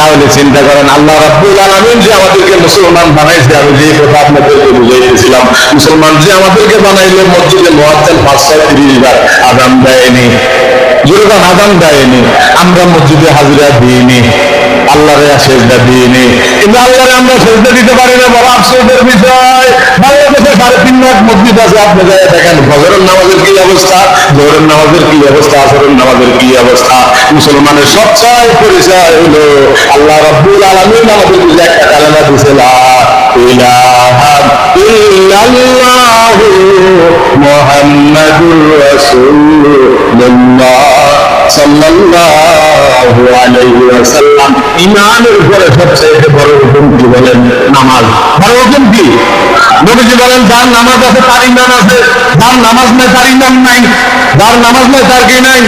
তাহলে চিন্তা করেন আল্লাহ রাব্বুল আলামিন যে আমাদেরকে মুসলমান বানাইছে, আমি যে কথা আপনাদেরকে বুঝাইতেছিলাম, মুসলমান যে আমাদেরকে বানাইলে মসজিদে মুয়াজ্জিন 530 বার আযান দেয়নি, যেরকম আযান দেয়নি, আমরা মসজিদে হাজিরা দিইনি, আল্লাহরে সেজদা দিইনি, কিন্তু আল্লাহরে আমরা সেজদা দিতে পারি না। বড় আফসোসের বিষয়, বাংলাদেশে 3.5 লাখ মসজিদ আছে, আপনি যাই দেখেন ফজরের নামাজের কি অবস্থা, জোহরের নামাজের কি অবস্থা, আসরের নামাজের কি অবস্থা। মুসলমানের সবচেয়ে পরিচয় হলো আল্লাহ রাব্বুল আলামিন আমাদেরকে যে একটা কালেমা দিয়েছে, লা ইলাহা ইল্লাল্লাহু মুহাম্মাদুর রাসূলুল্লাহ সাল্লাল্লাহু আলাইহি ওয়াসাল্লাম। ঈমানের উপরে সবচেয়ে বড় হুকুম কি বলেন? নামাজ। বড় হুকুম কি? নবীজি বলেন, যার নামাজ আছে তার ঈমান আছে, যার নামাজ নাই তার ঈমান নাই, যার নামাজ নাই তার কি নাই,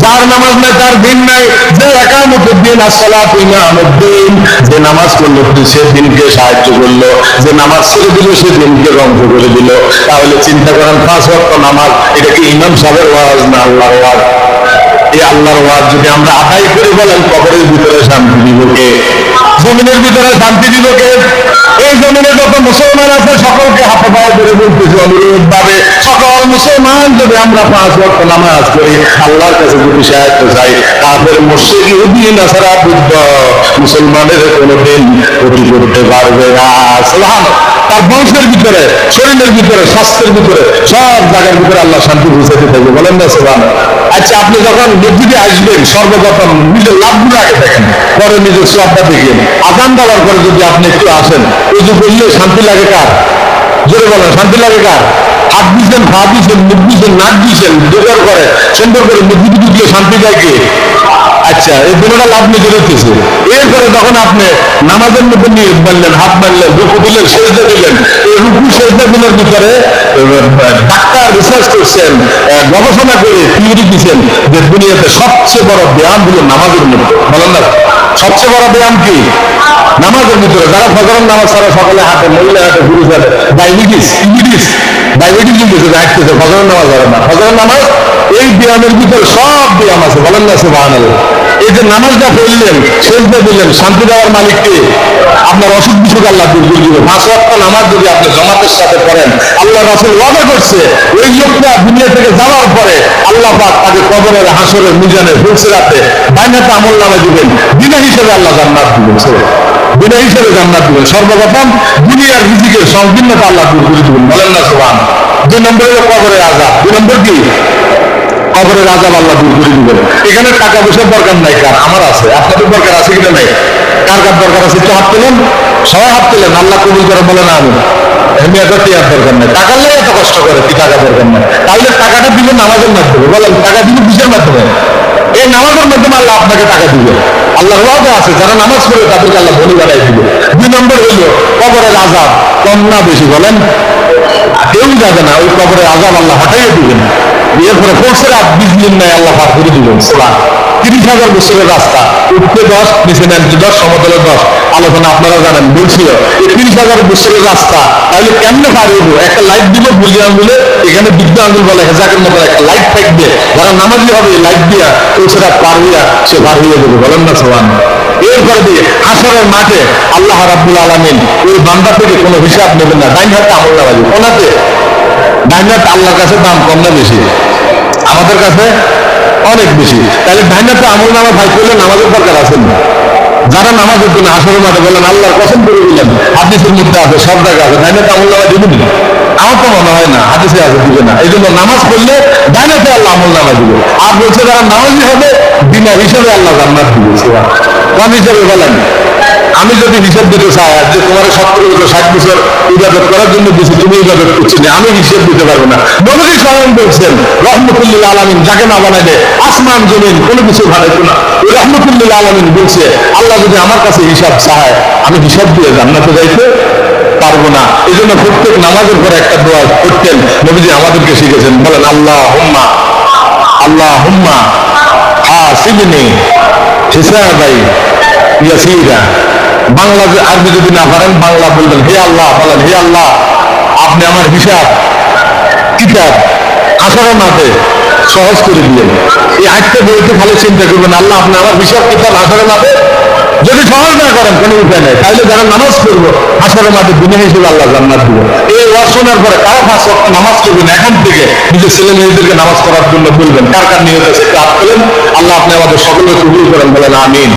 যার নামাজ নাই তার দিন নাই। যে ইকামতুদ্দিন as-সালাতু ইমামুদ্দিন, যে নামাজ পড়লো সে দিনকে সাহায্য করলো, যে নামাজ ছেড়ে দিল সে দিনকে ধ্বংস করে দিল। তাহলে চিন্তা করেন 5 ওয়াক্ত নামাজ, এটা কি ইমাম সাহেবের ওয়াজ না আল্লাহর ওয়াজ? এই আল্লাহর ওয়াজ যদি আমরা আদায় করে বলেন, কবরের ভিতরে শান্তি দিব কে? জমিনের ভিতরে শান্তি দিব কে? এই জমিনে যত মুসলমান আছে সকলকে হাতে পায়ে ধরে বলতেছি অনুরোধ ভাবে, সকল মুসলমান যদি আমরা 5 ওয়াক্ত নামাজ করি, আল্লাহর কাছে যদি সাহায্য চাই, কাফের মুশরিক ইহুদি নাসারা বুদ্ধ মুসলমানের কোনোদিন ক্ষতি করতে পারবে না। সুবহানাল্লাহ। তার বংশের ভিতরে, শরীরের ভিতরে, স্বাস্থ্যের ভিতরে, সব জায়গার ভিতরে আল্লাহ শান্তি পৌঁছাতে থাকবে। বলেন না সুবহানাল্লাহ। আচ্ছা, আপনি যখন মসজিদে আসবেন, সর্বপ্রথম নিজের লাভগুলো আগে দেখেন, পরে নিজের সবটা দেখেন। আযান দেওয়ার পরে যদি আপনি একটু আসেন, উযু করলে শান্তি লাগে কার? জোরে বলেন, শান্তি লাগে কার? হাত দিচ্ছেন, পা দিচ্ছেন, মুখ দিচ্ছেন, নাক দিচ্ছেন, জোগাড় করে সুন্দর করে মসজিদে ঢুকলে শান্তি যায় কে? আচ্ছা, এই দুটোটা লাভ নিজে হইতেছে। এরপরে যখন আপনি নামাজের মধ্যে নিয়ে মানলেন, হাত মানলেন, রুকু দিলেন, সেজদা দিলেন, এই রুকু সেজদা দিলের ভিতরে ডাক্তার রিসার্চ করছেন, গবেষণা করে থিওরি দিচ্ছেন যে দুনিয়াতে সবচেয়ে বড় ব্যায়াম হলো নামাজের মধ্যে। বলেন না, সবচেয়ে বড় ব্যায়াম কি? নামাজের ভিতরে। যারা ফজরের নামাজ ছাড়া সকালে হাঁটে, মহিলা হাঁটে, পুরুষ হাঁটে, ডায়াবেটিস দিতেছে, হাঁটতেছে, ফজরের নামাজ ধরে না। ফজরের নামাজ এই ব্যায়ামের ভিতরে সব ব্যায়াম আছে। বলেন না সুবহানাল্লাহ। এই যে নামাজটা পড়লেন, সেজদা দিলেন, শান্তি দেওয়ার মালিক কে? আপনার অসুখ বিসুখ আল্লাহ দূর করে দিবে। 5 ওয়াক্ত নামাজ যদি আপনি জামাতের সাথে পড়েন, আল্লাহ রাসূল ওয়াদা করছে, ওই লোকটা দুনিয়া থেকে যাওয়ার পরে আল্লাহ পাক তাকে কবরের, হাসরের, মিজানের, ফুলসিরাতে বাইনাতে আমলনামা দিবেন, বিনা হিসেবে আল্লাহ জান্নাত দিবেন। বিনা হিসেবে জান্নাত দিবেন। সর্বপ্রথম দুনিয়ার রিজিকের সংকীর্ণতা আল্লাহ দূর করে দিবেন। বলেন না সুবহানাল্লাহ। 2 নম্বরে কবরের আযাব। 2 নম্বর কি? কবরের আযাব আল্লাহ দূর করে দিবেন। এখানে টাকা পয়সার দরকার নাই কার? আমার আছে। আপনাদের দরকার আছে কিনা নাই? কার কার দরকার আছে? একটু হাত তুলেন, সবাই হাত তুলেন। আল্লাহ কবুল করে বলেন আমিন। এমনি এত টিয়ার দরকার নেই, টাকার লেগে এত কষ্ট করে, কি টাকা দরকার নেই। তাহলে টাকাটা দিবেন নামাজের মাধ্যমে। বলেন, টাকা দিবেন কিসের মাধ্যমে? এই নামাজের মাধ্যমে আল্লাহ আপনাকে টাকা দিবে। আল্লাহর ওয়াদা আছে, যারা নামাজ পড়ে তাদেরকে আল্লাহ ধনী বানাই দিবে। 2 নম্বর হইল কবরের আযাব। কম না বেশি? বলেন, কেউ যাবে না, ওই কবরের আযাব আল্লাহ হটাইয়ে দিবেন। এরপরে ফুলসিরাত বিজলির নাই আল্লাহ পার করে দিবেন। সুবহানাল্লাহ। 30,000 বছরের রাস্তা, উঠতে 10, নিচে নামতে 10, সমতলে 10। আলোচনা আপনারা জানেন, বলছিল এই 30,000 বছরের রাস্তা তাহলে কেমনে পার হইব? একটা লাইট দিব বুঝি আঙ্গুলে, এখানে বিদ্যা আঙ্গুল বলে হেজাকের মতো একটা লাইট থাকবে, যারা নামাজি হবে এই লাইট দিয়া ফুলসিরাত পার হইয়া সে পার হইয়া দেবে। বলেন না সুবহানাল্লাহ। এরপরে দিয়ে হাসরের মাঠে আল্লাহ রাব্বুল আলামিন ওই বান্দা থেকে কোনো হিসাব নেবেন না। ডাইন হাতে আমলনামা দিবেন। ওনাতে ডাইন হাত আল্লাহর কাছে দাম কম না বেশি? আমাদের কাছে অনেক বেশি। তাহলে ডাইন হাতে আমলনামা ভাই করলে নামাজের দরকার আছে না? যারা নামাজের জন্য হাসরের মাঠে বলেন, আল্লাহর কসম করে দিলেন, হাদিসের মধ্যে আছে, সব জায়গা আছে, ডাইন হাতে আমলনামা দিবেন না? আমার তো মনে হয় না, হাদিসে আছে দিবে না। এই জন্য নামাজ পড়লে ডাইন হাতে আল্লাহ আমলনামা দিবে। আর বলছে যারা নামাজি হবে বিনা হিসাবে আল্লাহ জান্নাত দিবে। কোন হিসাবে বলেন? আমি যদি হিসাব দিতে চাই যে তোমার 70 বছর 60 বছর ইবাদত করার জন্য দিয়েছি, তুমি ইবাদত করছি না, আমি হিসাব দিতে পারবো না। নবী স্বয়ং বলছেন, রহমতুল্লিল আলামিন যাকে না বানাইলে আসমান জমিন কোনো কিছু বানাইতো না। ওই রহমতুল্লিল আলামিন বলছে, আল্লাহ যদি আমার কাছে হিসাব চায়, আমি হিসাব দিয়ে জান্নাতে যাইতে পারবো না। এই জন্য প্রত্যেক নামাজের পরে একটা দোয়া করতেন, নবীজি আমাদেরকে শিখেছেন। বলেন, আল্লাহুম্মা আল্লাহুম্মা হাসিবনি হিসাবাই ইয়াসীরা। বাংলা আরবি যদি না পারেন বাংলা বলবেন, হে আল্লাহ, বলেন হে আল্লাহ আপনি আমার হিসাব কিতাব হাসরের মাঠে সহজ করে দিলেন। এই আজকে বলতে খালি চিন্তা করবেন, আল্লাহ আপনি আমার হিসাব কিতাব হাসরের মাঠে যদি সহজ না করেন কোনো উপায় নেই, তাহলে যারা নামাজ পড়বো হাসরের মাঠে দিনে হিসেবে আল্লাহ জান্নাত দিবেন। এই ওয়াজ শোনার পরে কারা 5 ওয়াক্ত নামাজ পড়বেন এখন থেকে নিজের ছেলে মেয়েদেরকে নামাজ পড়ার জন্য বলবেন, কার কার নিয়ত আছে একটু হাত তোলেন। আল্লাহ আপনি আমাদের সকলকে কবুল করেন, বলেন আমিন।